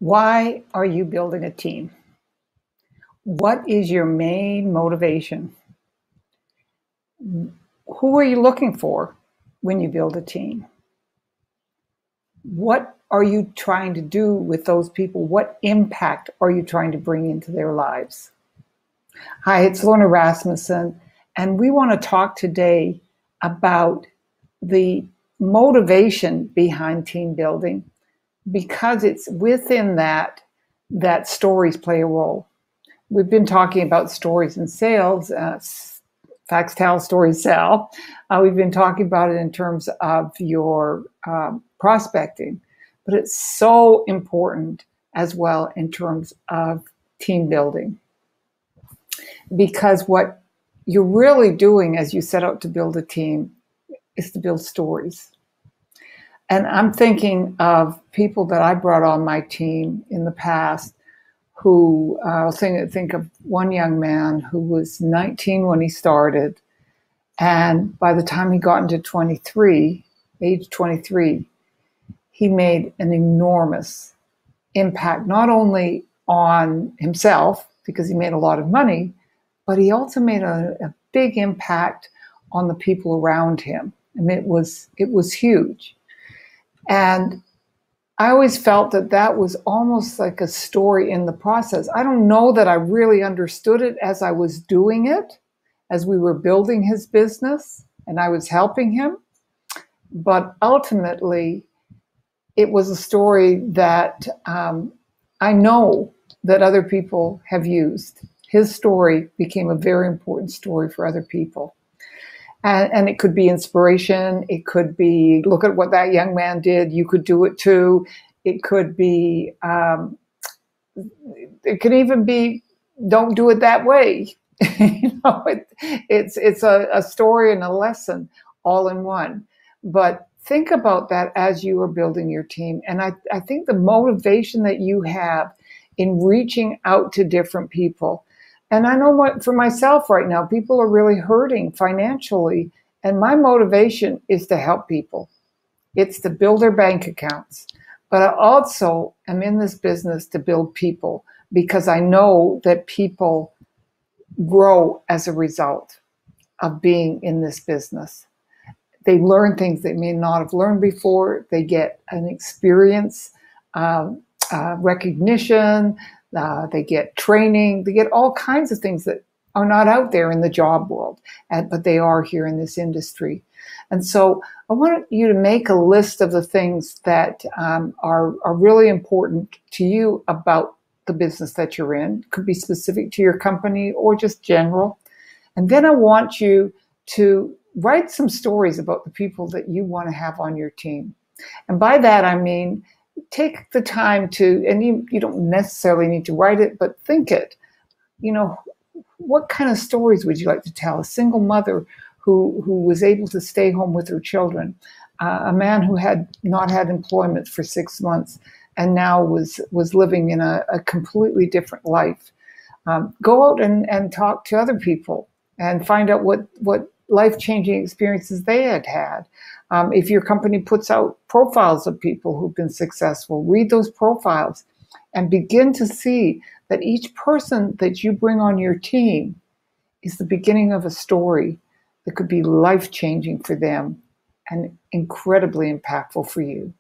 Why are you building a team? What is your main motivation? Who are you looking for when you build a team? What are you trying to do with those people? What impact are you trying to bring into their lives? Hi, it's Lorna Rasmussen, and we want to talk today about the motivation behind team building because it's within that stories play a role. We've been talking about stories in sales. Facts tell, stories sell. We've been talking about it in terms of your prospecting, but it's so important as well in terms of team building. Because what you're really doing as you set out to build a team is to build stories. And I'm thinking of people that I brought on my team in the past who, I'll think of one young man who was 19 when he started. And by the time he got into age 23, he made an enormous impact, not only on himself, because he made a lot of money, but he also made a big impact on the people around him. And it was huge. And I always felt that was almost like a story in the process. I don't know that I really understood it as I was doing it, as we were building his business and I was helping him. But ultimately, it was a story that I know that other people have used. His story became a very important story for other people. And it could be inspiration. It could be, look at what that young man did. You could do it too. It could be, it could even be, don't do it that way. It's a story and a lesson all in one. But think about that as you are building your team. And I think the motivation that you have in reaching out to different people. And I know for myself right now, people are really hurting financially. And my motivation is to help people. It's to build their bank accounts. But I also am in this business to build people because I know that people grow as a result of being in this business. They learn things they may not have learned before. They get an experience, recognition, they get training, they get all kinds of things that are not out there in the job world, but they are here in this industry. And so I want you to make a list of the things that are really important to you about the business that you're in. It could be specific to your company or just general. And then I want you to write some stories about the people that you want to have on your team. And by that, I mean, take the time to, and you don't necessarily need to write it, but think it. What kind of stories would you like to tell? A single mother who was able to stay home with her children, a man who had not had employment for 6 months and now was living in a completely different life. Go out and talk to other people and find out what life-changing experiences they had. If your company puts out profiles of people who've been successful, read those profiles and begin to see that each person that you bring on your team is the beginning of a story that could be life-changing for them and incredibly impactful for you.